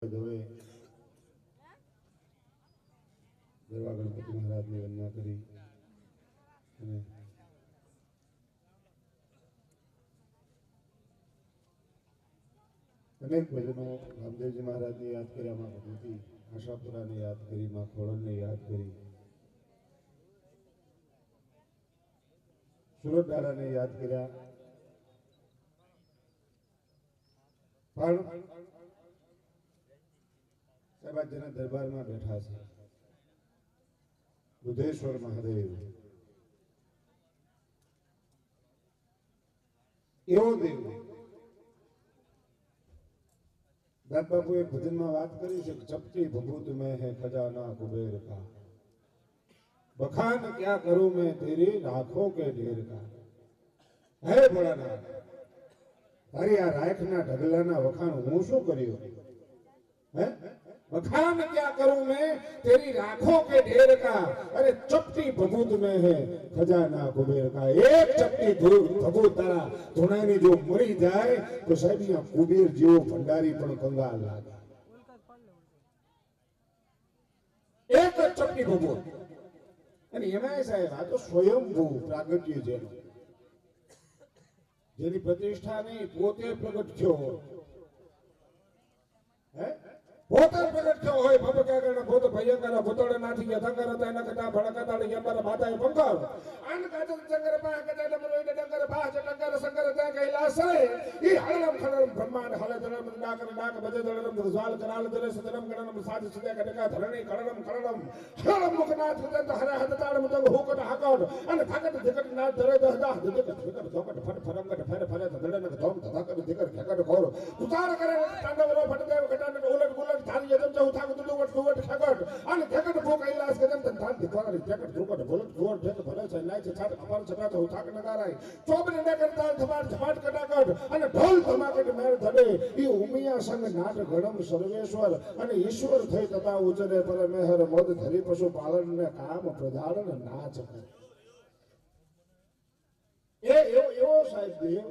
હવે દેવા ગણપતિ મહારાજની વંદના કરી અને અનેક ભજનો રામદેવજી મહારાજને યાદ કર્યા, માં ભગવતી આશાપુરાને યાદ કરી, માં ખોડલને યાદ કરી, સુરત દાદાને યાદ કર્યા. પણ સાહેબ જેના દરબારમાં બેઠા છે બુધેશ્વર મહાદેવ, એવો દેવ. દાદ બાપુ એક ભજનમાં વાત કરી છે, ચપટી ભભૂત મેં હે ખજાના કુબેર કા, બખાન ક્યાં કરું મેં તેરી રાખો કે ઢેર કા. હે ભોળાનાથ, તારી આ રાખના ઢગલાના વખાણ હું શું કર્યું? હે बखान क्या करूं मैं तेरी राखों के ढेर का, अरे चपटी भभूत में है खजाना कुबेर का. एक चपटी भभूत तारा धुनानी जो मरी जाए तो साहेब यहाँ कुबेर जेવો भंडारी પણ કંગાલ લાગે. એક જ ચપટી ભભૂત, અને એમાં સાહેબ આ તો સ્વયંભૂ પ્રાગટ્ય જેનો, જેની પ્રતિષ્ઠા નહીં, પોતે પ્રગટ થયો. હે પોતે પ્રગટ થયો હોય, ભબકાગણ ભૂત ભયંકર ભૂતળ નાથી યથંકર તૈન કટા ભડકતાળ યંબર બાતાય પંકર અન કાચ ચંગર પા કટાડ મરોઈ ડંગર પા ચટંગર શંકર તે કૈલાસ ઈ હળમ ખળમ બ્રહ્માંડ હલે દળમ ડાકર ડાક બજે દળમ દુઝાલ કરાલ દરે સદરમ ગણમ સાધ સુદે કટકા ધરણી કળરમ કળરમ હળમ મુખનાથ ઉદંત હરે હદતાળ મુદંગ હુકટ હાકડ અને થાકટ ધકટ ના ધરે દહદા ધકટ ધકટ ધકટ ફટ ફરંગટ ફરે ફરે ધડન ધમ ધકટ ધકટ ધકટ ખોર ઉતાર કરે તાંડવરો ફટદેવ કટાન ઉલટ ગુલટ धारी यदम जो उठा को दुवट दुवट खगट अन खगट भो कैलाश गजम तन धान दिवारी जगत दुवट बोलत दुवट जग भले छै नाय छै छाट अपार छटा तो उठा के नगाराय चोबन ने करता धमाट झपाट कटाकट अन ढोल धमाकट मेर धडे ई उमिया संग नाट गणम सर्वेश्वर अन ईश्वर થઈ તથા ઉજરે પર મેહર મોદ ધરી પશુ પાલન ને કામ પ્રધાન નાચ કરે. એવો સાહેબ દેવ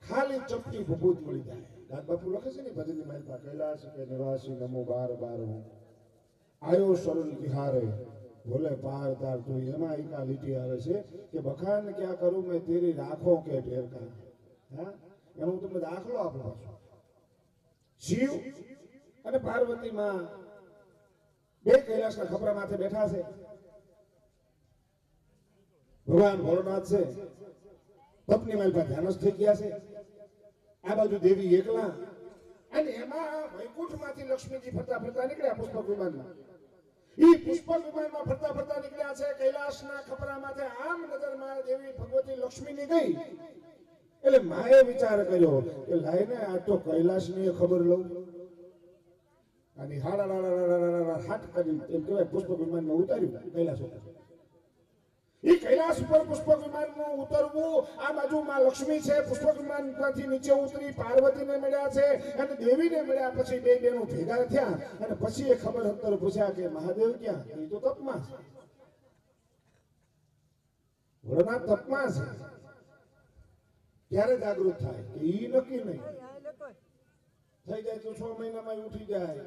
ખાલી ચપટી ભભૂત મળી જાય. દાદ બાપુ લખે છે ને ભજનની માલપા, કૈલાસ કે નિવાસી નમો બાર બાર હું આયો સરળ તિહારે ભોલે પાર તાર તું. એમાં એકા લીટી આવે છે કે બખાન ક્યાં કરું મેં તેરી રાખો કે ઢેર કા. હા, એનો હું તમને દાખલો આપું છું. શિવ અને પાર્વતી માં બે કૈલાસના ખપરા માથે બેઠા છે. ભગવાન ભોળાનાથ છે તપની માલપા ધ્યાનસ્થ થઈ ગયા છે. આ બાજુ દેવી એકલા, અને એમાં વૈકુંઠ માંથી લક્ષ્મીજી ફરતા ફરતા નીકળ્યા પુષ્પક વિમાનમાં. ઈ પુષ્પક વિમાનમાં ફરતા ફરતા નીકળ્યા છે. કૈલાસના ખપરા માથે આમ નજરમાં દેવી ભગવતી લક્ષ્મીની ગઈ એટલે માએ વિચાર કર્યો કે લાઈને આ તો કૈલાસની ખબર લઉં. અને હાડા હાટ કરી એમ કહેવાય પુષ્પક વિમાનમાં ઉતાર્યું કૈલાસ ઉપર. ઈ કૈલાસ ઉપર પુષ્પક વિમાનનું ઉતરવું, આ બાજુ માં લક્ષ્મી છે, પુષ્પક વિમાનથી નીચે ઉતરી પાર્વતીને મળ્યા છે અને દેવીને મળ્યા. પછી બે બેનો ભેગા થયા અને પછી એ ખબર અંતર પૂછ્યા કે મહાદેવ ક્યાં? એ તો તપમાં છે, ભોળાનાથ તપમાં છે. ક્યારે જાગૃત થાય કે ઈ નક્કી નહીં. થઈ જાય તો 6 મહિનામાં ઉઠી જાય,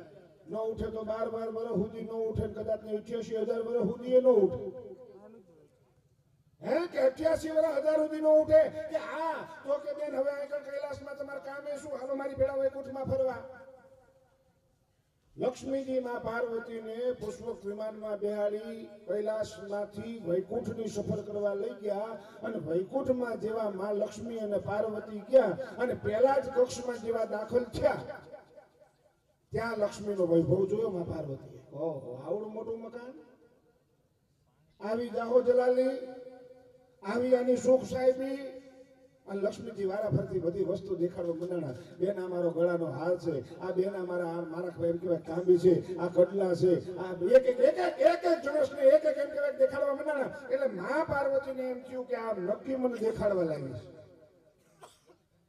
ન ઉઠે તો 12 વર્ષ સુધી ન ઉઠે, કદાચ 88,000 વર્ષ સુધી એ ન ઉઠે. હે કે 88 વર્ષ 1000 સુધી નો ઉઠે કે હા તો કે બેન હવે આગળ કૈલાસમાં તમાર કામે શું, હાલો મારી ભેળા વૈકુંઠમાં ફરવા. લક્ષ્મીજી માં પાર્વતીને પુષ્પક વિમાનમાં બેહાડી કૈલાસમાંથી વૈકુંઠની સફર કરવા લઈ ગયા. અને વૈકુંઠમાં જેવા માં લક્ષ્મી અને પાર્વતી ગયા અને પહેલા જ કક્ષમાં જેવા દાખલ થયા ત્યાં લક્ષ્મીનો વૈભવ જોયો માં પાર્વતીએ. ઓહો, આવડું મોટું મકાન, આવી જાહો જલાલી, આવી આની સુખ સાહેબી. અને લક્ષ્મીજી વારા ફરતી બધી વસ્તુ દેખાડવા મંડાણા. બેન આ મારો ગળાનો હાર છે, આ બેન આ મારા એમ કહેવાય તાંબી છે, આ કડલા છે, આ એક જણસને એક એમ કહેવાય દેખાડવા મંડાણા. એટલે મા પાર્વતીને એમ થયું કે આ નક્કી મને દેખાડવા લાગી છે.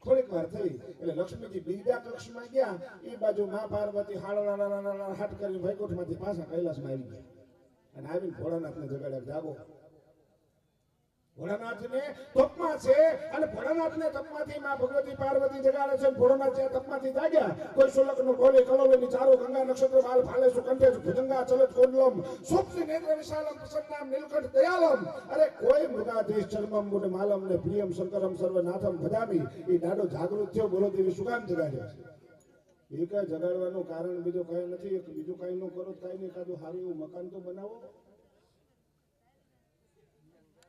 થોડીક વાર થઈ એટલે લક્ષ્મીજી બીજા કક્ષમાં ગયા. એ બાજુ મા પાર્વતી હાટ કરીને વૈકુંઠમાંથી પાછા કૈલાસમાં આવી ગયા અને આવીને ભોળાનાથને જગાડ્યા, જાગો. ભોળાનાથને તપમાં છે અને ભોળાનાથને તપમાંથી માં ભગવતી પાર્વતી જગાડે છે. ભોળાનાથ જ્યાં તપમાંથી જાગ્યા કોઈ સુલકનું ઢોલે કલોલની ચારો ગંગા નક્ષત્ર બાલ ફાલે સુકંઠે ભુજંગા ચલત કોડલમ સુપ્તિ નેત્ર વિશાલમ પ્રસન્નામ નીલકંઠ દયાલમ અરે કોઈ મૃગાધીશ ચર્મમ મુડ માલમ ને પ્રિયમ શંકરમ સર્વનાથમ ભજામી એ દાડો જાગૃત થયો. બોલો દેવી શું કામ જગાડ્યો છે? એ કઈ જગાડવાનું કારણ બીજું કઈ નથી. બીજું કઈ ન કરો કઈ નહીં, કાદું સારું એવું મકાન તો બનાવો.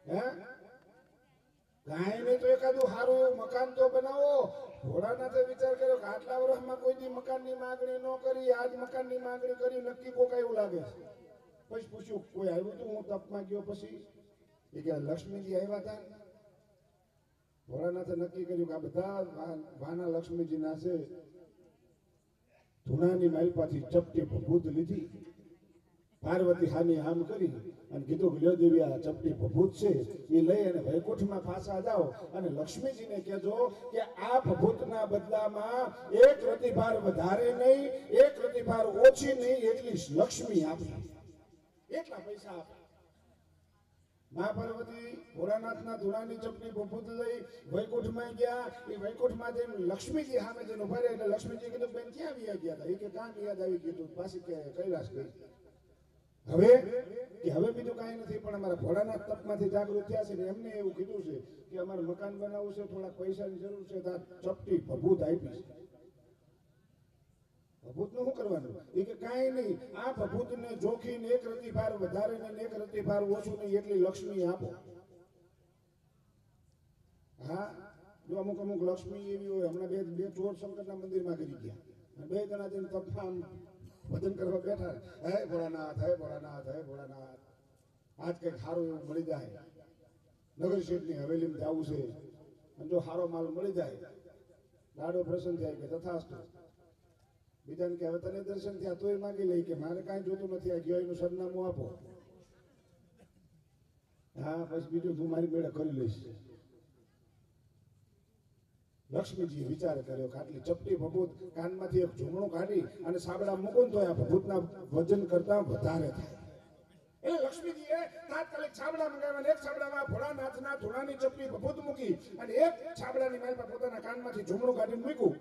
હે કાંઈ નહીં તો એકાદું સારું એવું મકાન તો બનાવો. ભોળાનાથે વિચાર કર્યો કે આટલા વર્ષમાં કોઈ દી મકાનની માંગણી ન કરી, આજ મકાનની માંગણી કરી, નક્કી કોક એવું લાગે છે. પછી પૂછ્યું કોઈ આવ્યું હતું? હું તપમાં ગયો પછી એ કે લક્ષ્મીજી આવ્યા હતા. ભોળાનાથે નક્કી કર્યું કે આ બધા વાના લક્ષ્મીજીના છે. ધૂણાની માલપાથી ચપટી ભભૂત લીધી, પાર્વતી હામી હામ કરી અને કીધું લ્યો દેવી આ ચપટી ભભૂત છે એ લઈ અને વૈકુંઠમાં પાછા જાઓ અને લક્ષ્મીજીને કહેજો કે આ ભભૂતના બદલામાં એક રતિભાર વધારે નહીં, એક રતિભાર ઓછી નહીં, એટલી લક્ષ્મી આપી, એટલા પૈસા આપે. મા પાર્વતી ભોળાનાથના ધૂણાની ચપટી ભભૂત લઈ વૈકુંઠમાં ગયા. એ વૈકુંઠમાં જઈને લક્ષ્મીજી સામે જઈને ઉભા રહ્યા એટલે લક્ષ્મીજી કીધું બેન ક્યાં વ્યા ગયા હતા? એ કે કામ યાદ આવી ગયું પાછી કે કૈલાસ ગઈ. હવે બીજું કાંઈ નથી, પણ અમારા ભોળાનાથ તપમાંથી જાગૃત થયા છે ને એમને એવું કીધું છે કે અમારે મકાન બનાવવું છે, થોડાક પૈસાની જરૂર છે, તો ચપટી ભભૂત આપી છે. ભભૂતનું શું કરવાનું? એ કે કાંઈ નહીં, આ ભભૂતને જોખીને એક રતિભાર વધારે ને એક રતિભાર ઓછું નહીં એટલી લક્ષ્મી આપો. હા, જો અમુક લક્ષ્મી એવી હોય. હમણાં બે ચોર શંકરના મંદિરમાં કરી ગયા, બે જણા જઈને તપમાં ભજન કરવા બેઠા. હે ભોળાનાથ, હે ભોળાનાથ, હે ભોળાનાથ, આજ કંઈક સારું એવું મળી જાય, નગર શેઠની હવેલીમાં જવું છે અને જો સારો માલ મળી જાય દાડો પ્રસન્ન થાય કે તથાસ્તુ. બીજાને કે હવે તને દર્શન થયા તોય માંગી લઈ કે મારે કાંઈ જોતું નથી, આ ગયો એનું સરનામું આપો. હા, પછી બીજું તું મારી મેળે કરી લઈશ. લક્ષ્મીજી વિચાર કર્યો કે આટલી ચપટી ભભૂત કાનમાંથી એક ઝૂમણું કાઢી અને સાબડા મૂકો તો આ ભભૂતના વજન કરતા વધારે થાય. એટલે લક્ષ્મીજીએ તાત્કાલિક છાબડા મંગાવ્યા. એક છાબડામાં ભોળાનાથના ધૂણાની ચપટી ભભૂત મૂકી અને એક છાબડાની માલમાં પોતાના કાનમાંથી ઝૂમણું કાઢીને મૂક્યું.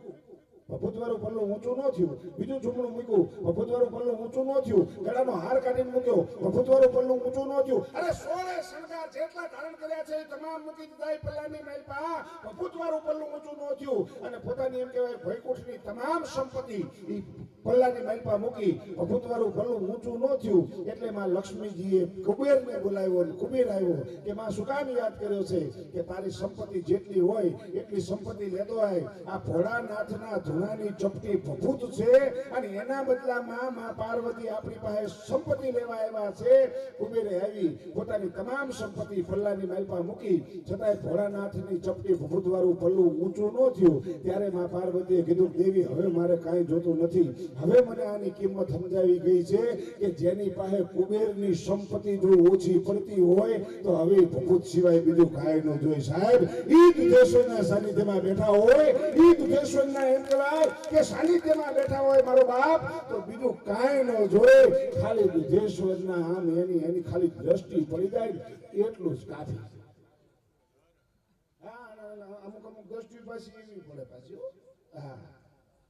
ભભૂતવાળું પલ્લું ઊંચું ન થયું. બીજું ઝૂમણું મૂક્યું, ભભૂતવાળું પલ્લું ઊંચું ન થયું. ગળાનો હાર કાઢીને મૂક્યો, ભભૂતવાળું પલ્લું ઊંચું ન થયું. અરે 16 શણગાર જેટલા ધારણ કર્યા છે એ તમામ મૂકી દીધા પલ્લાની માલપા. ભભૂતવાળું પલ્લું ઊંચું ન થયું અને પોતાની એમ કહેવાય વૈકુંઠની તમામ સંપત્તિ એ પલ્લાની માલપા મૂકી. ભભૂતવાળું પલ્લું ઊંચું ન થયું એટલે માં લક્ષ્મીજીએ કુબેરને બોલાવ્યો અને કુબેર આવ્યો કે માં શું કામ યાદ કર્યો છે? કે તારી સંપત્તિ જેટલી હોય એટલી સંપત્તિ લેતો આય. આ ભોળાનાથના ધૂણાની ચપટી ભભૂત છે અને એના બદલામાં માં પાર્વતી આપણી પાસે સંપત્તિ લેવા આવ્યા છે. કુબેરે આવી પોતાની તમામ સંપત્તિ પલ્લાની માલપા મૂકી, છતાંય ભોળાનાથની ચપટી ભભૂત વાળું પલ્લું ઊંચું ન થયું. ત્યારે માં પાર્વતીએ કીધું દેવી હવે મારે કાંઈ જોતું નથી, હવે મને આની કિંમત સમજાવી ગઈ છે કે જેની પાસે કુબેરની સંપત્તિ જો ઓછી પડતી હોય તો હવે ભભૂત સિવાય બીજું કાંઈ ન જોઈ. સાહેબ ઈ દુધેશ્વરના સાનિધ્યમાં બેઠા હોય, ઈ દુધેશ્વરના એમ કે સાનિધ્યમાં બેઠા હોય મારો બાપ તો બીજું કાંઈ ન જોઈ. ખાલી દુધેશ્વરના આમ એની ખાલી દ્રષ્ટિ પડી જાય એટલું જ કાફી. અમુક દ્રષ્ટિ પાછી એવી પડે પાછી. હા,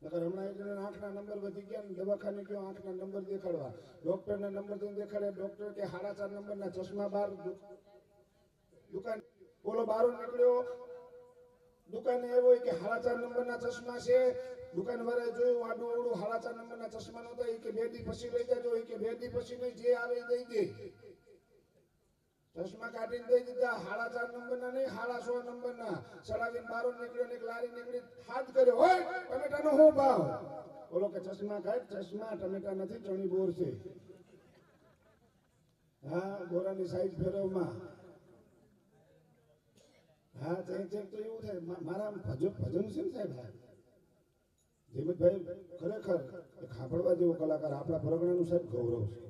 નકર હમણાં એક આંખના નંબર વધી ગયા ને દવાખાને ગયો આંખના નંબર દેખાડવા, ડોક્ટરના નંબર તો દેખાડે, ડોક્ટર કે 4.5 નંબરના ચશ્મા બહાર દુકાન બોલો બહાર નીકળ્યો. દુકાને એવો કે 4.5 નંબરના ચશ્મા છે. દુકાન વાળાએ જોયું આડું અવડું 4.5 નંબરના ચશ્મા નહોતા. એ કે 2 દી પછી લઈ જાજો, એ કે 2 દી પછી નહીં, જે આવે દઈ દે. ચશ્મા કાઢીને દઈ દીધા. 4.5 નંબરના નહીં, 16.5 નંબરના. ચડાવીને બારો નીકળ્યો ને એક લારી નીકળી હાથ કર્યો, હોય ટમેટાનો શું ભાવ? બોલો કે ચશ્મા કાઢ, ચશ્મા ટમેટા નથી, ચણી બોર છે. હા, બોરાની સાઈઝ ફેરવમાં. હા, તો એવું થાય. મારા ભજન છે ને સાહેબ, જેમતભાઈ ખરેખર ખાંભળવા જેવો કલાકાર આપણા પરગણાનું સાહેબ ગૌરવ છે.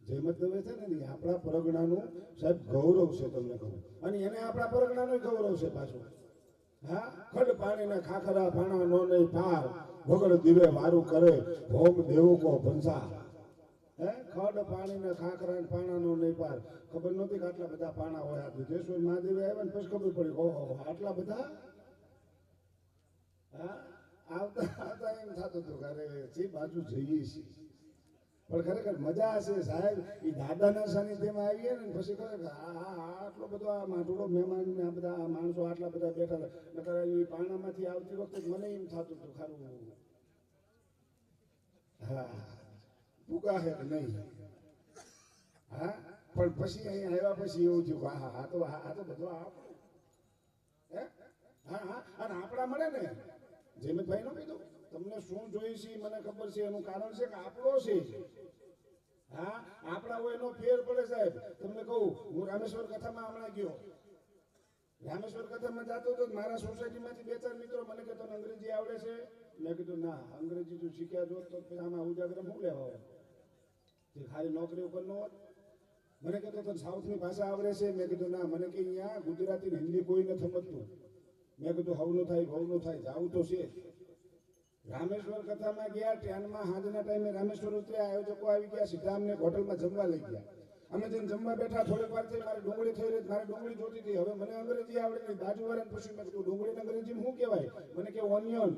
જેમત દવે છે ને આપણા પરગણાનું સાહેબ ગૌરવ છે, તમને કહું. અને એને આપણા પરગણાનું ગૌરવ છે પાછું. હા, ખડ પાણીના ખાખરા ભાણા નો નહીં પાર, વગર દીવે વારું કરે ભોગ દેવો કો ભંસા. હે ખડ પાણી ને ખાખરા ને પાણાનો નહીં પાર ખબર નહોતી કે આટલા બધા પાણા હોય આ દેશો મહાદેવે આવ્યા ને પછી ખબર પડી ઓહો આટલા બધા હા આવતા આવતા એમ થતું હતું ઘરે જે બાજુ જઈએ છીએ પણ ખરેખર મજા હશે સાહેબ એ દાદાના સાનિધ્યમાં આવીએ ને પછી ખરેખર આટલો બધો આ માટુડો મહેમાન ને આ બધા માણસો આટલા બધા બેઠા નકર એ પાણામાંથી આવતી વખતે મને એમ થતું હતું ખારું હા ભૂકા હે કે નહીં હા પણ પછી અહીંયા આવ્યા પછી એવું થયું હા આ તો બધો આપણું હે હા હા અને આપણા મળે ને જેમિતભાઈ નું કીધું તમને શું જોઈએ છે મને ખબર છે એનું કારણ છે કે આપણો છે હા આપણા હોય એનો ફેર પડે સાહેબ તમને કહું હું રામેશ્વર કથામાં હમણાં ગયો રામેશ્વર કથામાં જતો હતો મારા સોસાયટીમાંથી બે ચાર મિત્રો મને કે તને અંગ્રેજી આવડે છે મેં કીધું ના અંગ્રેજી જો શીખ્યા જોત તો આમાં ઉજાગર શું લેવા હોય જે ખાલી નોકરી ઉપર ન હોત મને કહેતો તને સાઉથની ભાષા આવડે છે મેં કીધું ના મને કે અહીંયા ગુજરાતી હિન્દી કોઈ નથી સમજતું મેં કીધું હવનું થાય જાવું તો છે રામેશ્વર કથામાં ગયા ટ્રેનમાં હાજના ટાઈમે રામેશ્વર ઉતર્યા આયોજકો આવી ગયા સીધા અમને હોટલમાં જમવા લઈ ગયા અમે જેમ જમવા બેઠા થોડીક વાર થઈ મારી ડુંગળી થઈ રહી મારી ડુંગળી જોતી હતી હવે મને અંગ્રેજી આવડે નહીં બાજુવાળાને પૂછ્યું મેં કીધું ડુંગળી અંગ્રેજીમાં શું કહેવાય મને કે ઓનિયન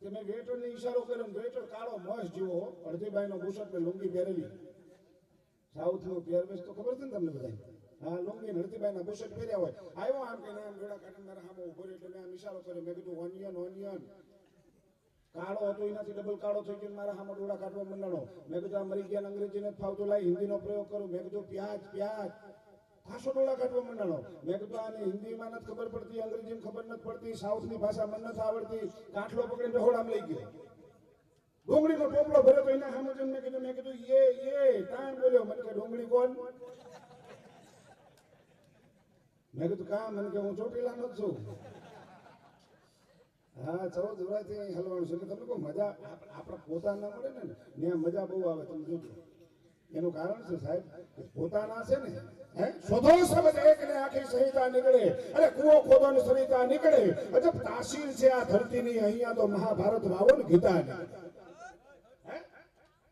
કે મેં વેટરને ઈશારો કર્યો વેટર કાળો મસ્ત જેવો અડધીબાઈનો બુશર્ટ ને લુંગી પહેરેલી સાઉથનો પહેરવેશ તો ખબર છે ને તમને બધાને હા લુંગી નરતીભાઈ ના બુશર્ટ પહેર્યા હોય આવ્યો આમ કે આમ ડોળા કાઢીને મારા સામે ઉભો એટલે મેં આમ ઈશારો કર્યો મેં કીધું ઓનિયન કાળો હતો એનાથી ડબલ કાળો થઈ ગયો મારા સામે ડોળા કાઢવા મંડાણો મેં કીધું આ મરી ગયા અંગ્રેજી નથી ફાવતું લાઈ હિન્દીનો પ્રયોગ કરું મેં કીધું પ્યાજ ખાસો ડોળા કાઢવા મંડાણો મેં કીધું આને હિન્દીમાં નથી ખબર પડતી અંગ્રેજીમાં ખબર નથી પડતી સાઉથની ભાષા મને નથી આવડતી કાંઠલો પકડીને હોડામાં લઈ ગયો ડુંગળીનો ટોપલો ભર્યો તો એના સામે મેં કીધું એ ટાઈમ બોલ્યો મને કે ડુંગળી કોણ મેં કીધું કા મને કે હું ચોટીલા નો છું હા 14 વર્ષથી હલવાનું છે એટલે તમને કોઈ મજા આપણા પોતાના મળે ને ત્યાં મજા બહુ આવે તમે જોજો એનું કારણ છે સાહેબ પોતાના છે ને હે શોધો શબ્દ એક ને આખી સંહિતા નીકળે અરે કુવો ખોદો ને સંહિતા નીકળે અજબ તાસીર છે આ ધરતીની અહીંયા તો મહાભારત વાવો ને ગીતા નીકળે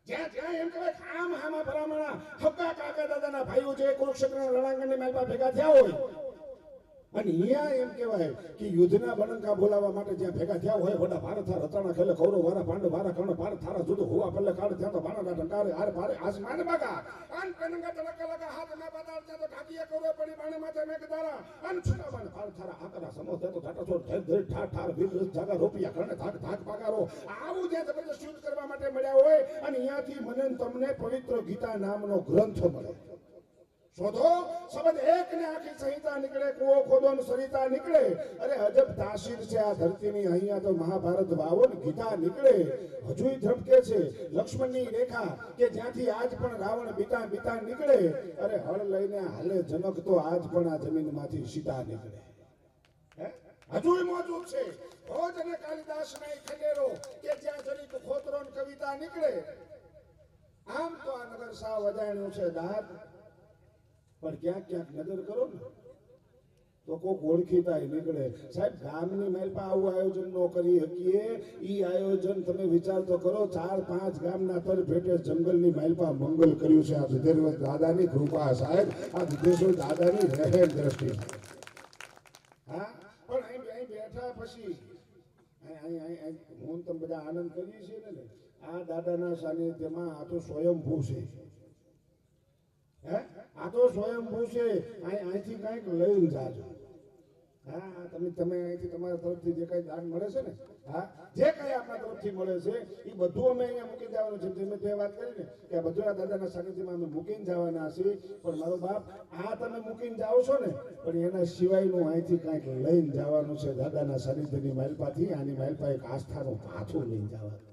જ્યાં એમ કહેવાય ખામ હામા ભરામણા હક્કા કાકા દાદાના ભાઈઓ જે કુરુક્ષેત્રના રણાંગણની મેલમાં ભેગા થયા હોય અને અહીંયા એમ કહેવાય કે યુદ્ધના બળંકા બોલાવવા માટે જ્યાં ભેગા થયા હોય વડા ભારત થાર રતાણા ખેલે કૌરવ વારા પાંડવ વારા કર્ણ ભારત થારા જુદો હોવા પલ્લે કાળે ત્યાં તો બાણા ટંકારે આર પારે આસમાન બાગા અન કનંગા તલકા લગા હાથ ના પાતાળ ત્યાં તો ઢાકીએ કરો પડી બાણે માથે મેક દારા અન છુટા બાણ ભારત થારા આકરા સમો ત્યાં તો ઢાટા છોડ ધર ધર ઠાર ઠાર વીર જાગા રોપિયા કર્ણ થાક થાક પાગારો આવું જ્યાં જબરદસ્ત યુદ્ધ કરવા માટે મળ્યા હોય અને અહીંયાથી મને તમને પવિત્ર ગીતા નામનો ગ્રંથ મળે શોધો શબ્દ એક ને આખી સંહિતા નીકળે કુવો ખોદો ને સરિતા નીકળે અરે અજબ તાસીર છે આ ધરતીની અહીંયા તો મહાભારત વાવો ને ગીતા નીકળે હજુય ધબકે છે લક્ષ્મણની રેખા કે જ્યાંથી આજ પણ રાવણ બીતા નીકળે અરે હળ લઈને હાલે જનક તો આજ પણ આ જમીનમાંથી સીતા નીકળે હજુય મોજૂદ છે ભોજ અને કાલિદાસ ના ખંડેરો કે જ્યાં જરીક ખોતરો ને કવિતા નીકળે આમ તો આ નગર સાવ અજાણ્યું છે દાદ પણ ક્યાંક નજર કરો ને તો કોક ઓળખીતા નીકળે સાહેબ ગામની માલપા આવું આયોજન ન કરી શકીએ ઈ આયોજન તમે વિચાર તો કરો 4-5 ગામના તર ભેટે જંગલની માલપા મંગલ કર્યું છે આ વિદેશ દાદાની કૃપા સાહેબ આ વિદેશ દાદાની રહેણ દ્રષ્ટિ હા પણ અહીં બેઠા પછી હું તમે બધા આનંદ કરીએ છીએ ને આ દાદાના સાનિધ્યમાં આ તો સ્વયંભૂ છે આ તો સ્વયંભૂ છે અહીંથી કઈક લઈને જાજો હા તમે અહીંથી તમારા તરફથી જે કઈ દાન મળે છે ને હા જે કઈ આપણા તરફથી મળે છે એ બધું અમે અહીંયા મૂકી જવાનું છે જેમ તે વાત કરી ને કે બધું આ દાદાના સાનિધ્યમાં અમે મૂકીને જવાના છીએ પણ મારો બાપ આ તમે મૂકીને જાઓ છો ને પણ એના સિવાયનું અહીંથી કઈક લઈને જવાનું છે દાદાના સાનિધ્યની માલપાથી આની માલપા એક આસ્થાનું પાથું લઈને જવાનું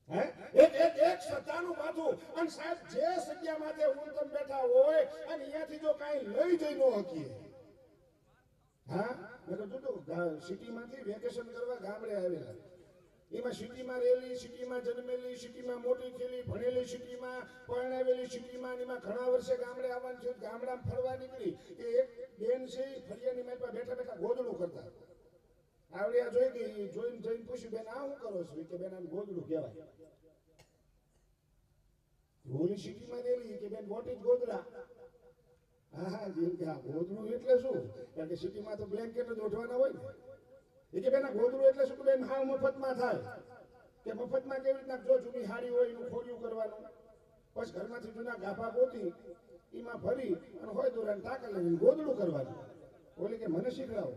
એક શ્રદ્ધાનું પાથું અને સાહેબ જે જગ્યા માટે હું તમે બેઠા હોય અને અહીંયાથી જો કઈ લઈ જઈ ન શકીએ હા મેં કીધું સિટીમાંથી વેકેશન કરવા ગામડે આવેલા એમાં સિટીમાં રહેલી સિટીમાં જન્મેલી સિટીમાં મોટી થયેલી ભણેલી સિટીમાં પરણાવેલી સિટીમાં એમાં ઘણા વર્ષે ગામડે આવવાનું છે ગામડામાં ફરવા નીકળી એ એક બેન છે ફળિયાની મારી બેઠા બેઠા ગોદડું કરતા આવડ્યા જોઈ ગઈ જોઈને પૂછ્યું બેન આ શું કરો છો કે બેન આને ગોદડું કહેવાય ઓલી સિટીમાં રહેલી કે બેન વોટ ઇઝ ગોધરા? હા જેમ કે આ ગોધરું એટલે શું? કારણ કે સિટીમાં તો બ્લેન્કેટ જ ઓઢવાના હોય ને. એ કે બેન આ ગોધરું એટલે શું? બેન હા મફતમાં થાય. કે મફતમાં કેવી રીતના? જો જૂની હાડી હોય એનું ખોડિયું કરવાનું, પછી ઘરમાંથી જૂના ગાભા ગોતી એમાં ભરી અને હોય દોરાને ટાંકા લઈને ગોદડું કરવાનું. ઓલી કે મને શીખડાવો.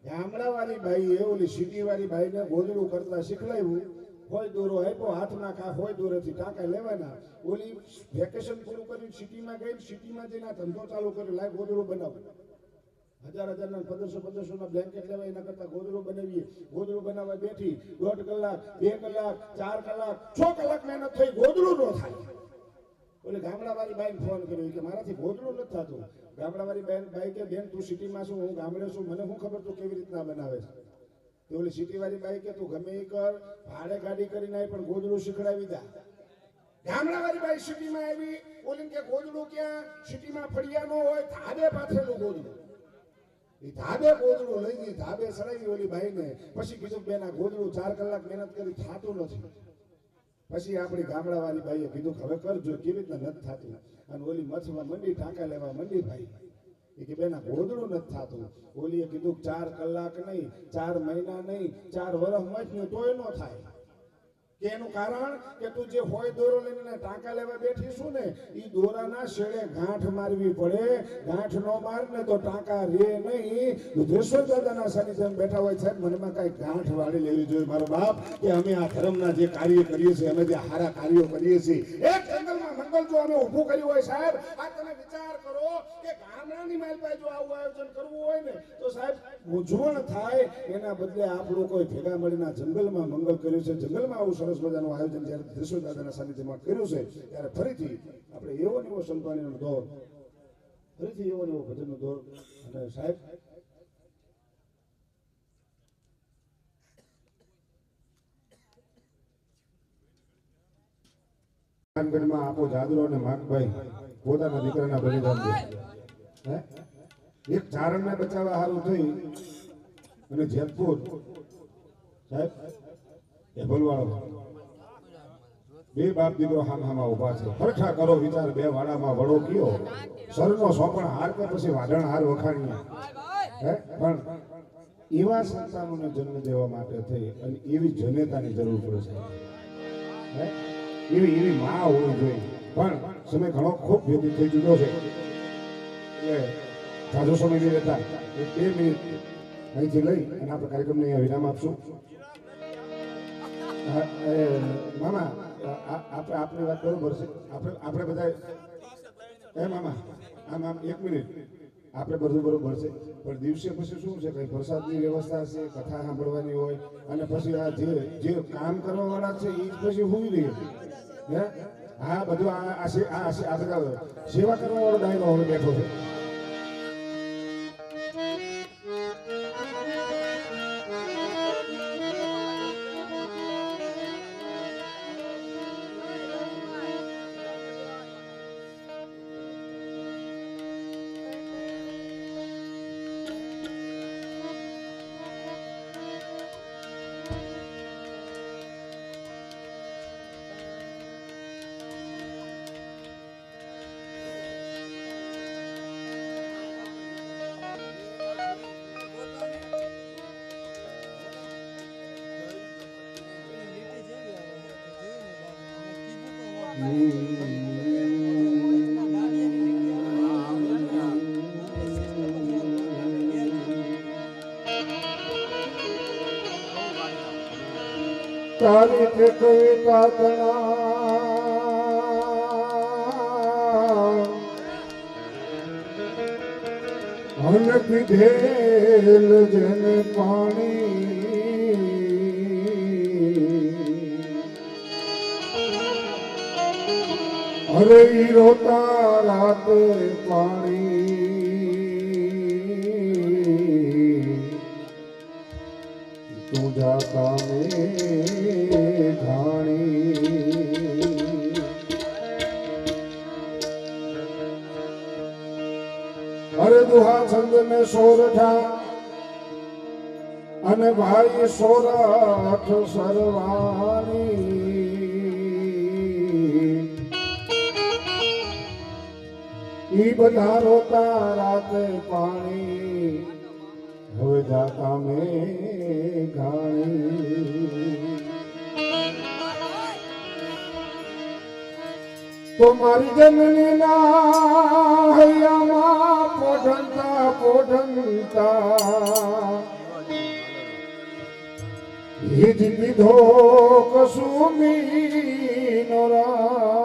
ગામડાવાળી બાઈ એ ઓલી સિટીવાળી બાઈને ગોદડું કરતા શીખડાવ્યું. હોય દોરો આપ્યો હાથમાં, કા હોય દોરેથી ટાંકા લેવાના. ઓલી વેકેશન પૂરું કર્યું, સિટીમાં ગઈ, સિટીમાં જઈને ધંધો ચાલુ કર્યો, લાય ગોદડું બનાવું. 1000 ના 1500 ના બ્લેન્કેટ લેવા એના કરતા ગોદડું બનાવીએ. ગોદડું બનાવવા બેઠી 1.5 કલાક 2 કલાક 4 કલાક 6 કલાક મહેનત થઈ, ગોદડું ન થાય. ઓલી ગામડાવાળી બાઈને ફોન કર્યો કે મારાથી ગોદડું નથી થતું. ગામડાવાળી બાઈ કે બેન તું સિટીમાં છું, હું ગામડે છું, મને શું ખબર તું કેવી રીતના બનાવે છે? તો ઓલી સિટીવાળી બાઈ કે તું ગમે એ કર, ભાડે ગાડી કરીને આવી પણ ગોદડું શીખડાવી દે. ગામડાવાળી બાઈ સિટીમાં આવી, ઓલી કે ગોદડું ક્યાં? સિટીમાં ફળિયા ન હોય, ધાબે પાથરેલું ગોદડું. એ ધાબે ગોદડું લઈ ગઈ, ધાબે સડાવી ઓલી બાઈને. પછી કીધું બેન આ ગોદડું 4 કલાક મહેનત કરી થાતું નથી. પછી આપણી ગામડાવાળી બાઈએ કીધું હવે કરજો, કેવી રીતના નથી થતું. અને ઓલી મથમાં મંડી ટાંકા લેવા મંડી ભાઈ. એ કે બેન આ ગોદડું નથી થતું. ઓલીએ કીધું 4 કલાક નહીં, 4 મહિના નહીં, 4 વર્ષ મથ્યું તોય ન થાય. કે એનું કારણ કે તું જે હોય દોરો લઈને ટાંકા લેવા બેઠી છું ને, એ દોરાના શેડે ગાંઠ મારવી પડે. ગાંઠ નો માર ને તો ટાંકા રે નહીં. ધ્રેશ્વર દાદાના સાનિધ્યમાં બેઠા હોય, સાહેબ મનમાં કઈ ગાંઠ વાળી લેવી જોઈએ મારો બાપ, કે અમે આ ધર્મના જે કાર્ય કરીએ છીએ, અમે જે સારા કાર્યો કરીએ છીએ, એક જંગલમાં મંગલ જો અમે ઊભું કર્યું હોય સાહેબ, આ તમે વિચાર કરો કે ગામડાની માલપાઈ જો આવું આયોજન કરવું હોય ને તો સાહેબ મૂંઝવણ થાય. એના બદલે આપણું કોઈ ભેગા મળીને જંગલમાં મંગલ કર્યું છે, જંગલમાં આવું સરસ મજાનું આયોજન જ્યારે ધ્રેશ્વર દાદાના સાનિધ્યમાં કર્યું છે, ત્યારે ફરીથી આપણે એવો ને એવો સંતવાણીનો દોર, ફરીથી એવો ને એવો ભજનનો દોર. અને સાહેબ માં આપો જાદરો અને માગભાઈ પોતાના દીકરાના બલિદાન દે. એક ચારણને બચાવવા હારું થઈ અને જેતપુર સાહેબ એ ભલવાળો બે બાપ દીકરો હામહામાં ઉભા છે. ખરેખર કરો વિચાર, બે વાડામાં વડો કયો, સરનો સોપણ હાર કે પછી વાઢણ હાર વખાણીએ. પણ એવા સંતાનોને જન્મ દેવા માટે થઈ અને એવી જનેતાની જરૂર પડે છે. એવી માં હોવી જોઈએ. પણ સમય ઘણો ખૂબ વ્યતીત થઈ ચૂક્યો છે, એટલે જાજો સમય નહીં રહેતા 2 મિનિટ અહીંથી લઈ અને આપણે કાર્યક્રમને અહીંયા વિરામ આપશું. મામા આપની વાત બરોબર છે. આપણે બધા મામા આમ 1 મિનિટ, આપણે બધું બરોબર છે, પણ દિવસે પછી શું છે, કઈ પ્રસાદની વ્યવસ્થા છે, કથા સાંભળવાની હોય, અને પછી આ જે કામ કરવા વાળા છે એ પછી હોવી રહી. હા બધું આ બધા સેવા કરવા વાળો ડાયરો હવે બેઠો છે. તારી તે કવિતા હન પીધેલ જન પાણી અરે રોતા રાતે પાણી તું જાતા અરે દુહા છંદ ને સોરઠા અને ભાઈ સોરઠ સરવાની ઈ બધા રોતા રાતે પાણી હવે જાતા મેં ઘાણી તો મારી જનની ના હૈયામાં પોઢંતા પોઢંતા હિજ લીધો કસુમી નોરા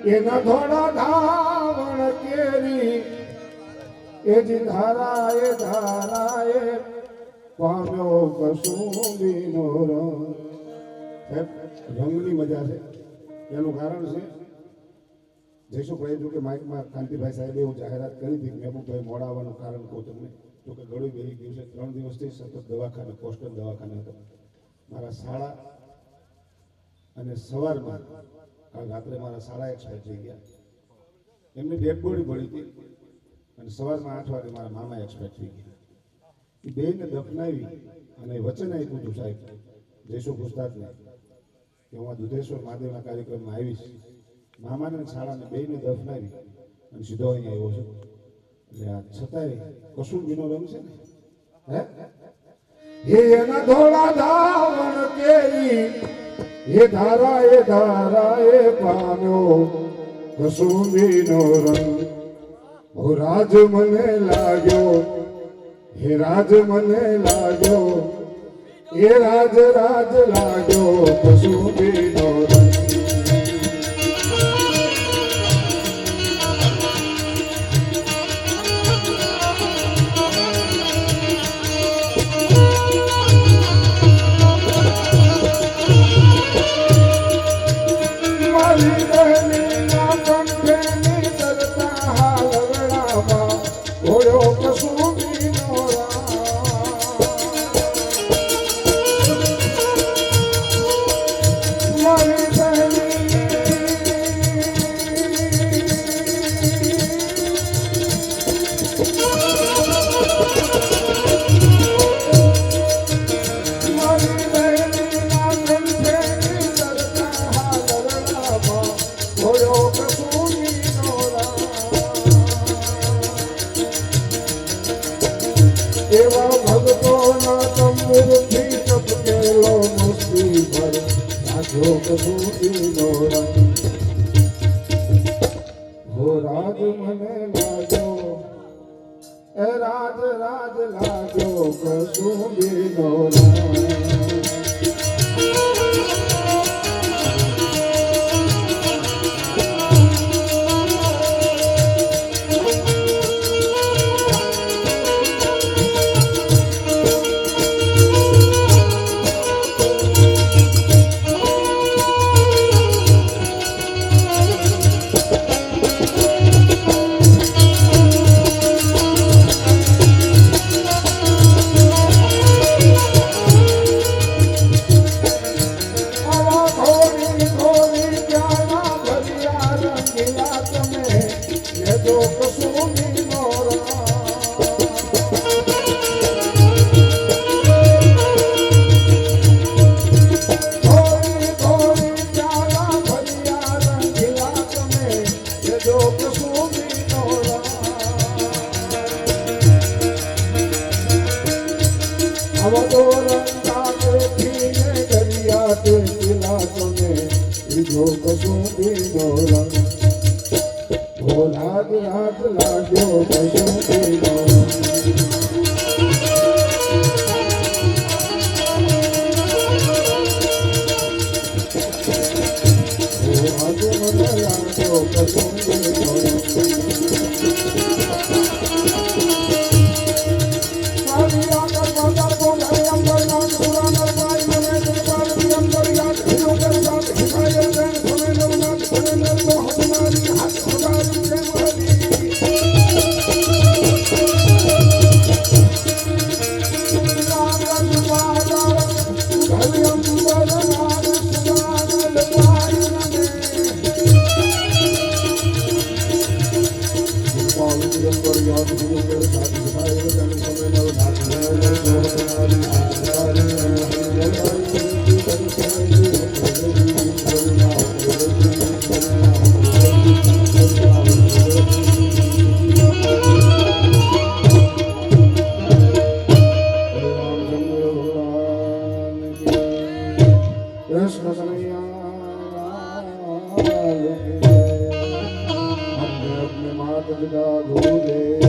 એના ધોળા ધાવણ કેરી એ જ ધારાએ પામ્યો કસુંબીનો રંગની મજા છે એનું કારણ છે જયસુભાઈ જો કે માઇકમાં કાંતિભાઈ સાહેબે એવું જાહેરાત કરી હતી મહેબૂબભાઈ મોડા આવવાનું કારણ કહું તમને જો કે ગળું બેહી ગયું છે 3 દિવસથી સતત દવાખાને પોસ્ટલ દવાખાને હતો મારા શાળા અને સવારમાં કાલ રાત્રે મારા શાળા એક્સપાયર થઈ ગયા એમની ડેડ બોડી પડી હતી અને સવારમાં 8 વાગે મારા મામા એક્સપાયર થઈ ગયા એ બેને દફનાવી અને વચન આપ્યું હતું સાહેબ જયસુખ ઉસ્તાદને કે હું દુધેશ્વર મહાદેવના કાર્યક્રમમાં આવીશ મામાને શાળાને બેને દફનાવી અને સીધો અહીંયા આવ્યો છું એટલે આ છતાંય કશું વિનો રંગ છે ને હે એના ધોળા ધાવણ કેરી એ ધારાએ પામ્યો કસુંબીનો રંગ ઓ રાજ મને લાગ્યો હે રાજ મને લાગ્યો એ રાજ લાગ્યો કસુંબીનો રંગ એવા ભક્તોના તંબુરથી ટપકેલો મુસ્તી ભર સાચો કસુંબીનો રંગ હો રાજ મને લાગ્યો એ રાજ લાગ્યો કસુંબીનો રંગ કસુંબીનો રંગ ઓ રાજ લાગ્યો કસુંબીનો की जय। अपने अपने मात पिता भूले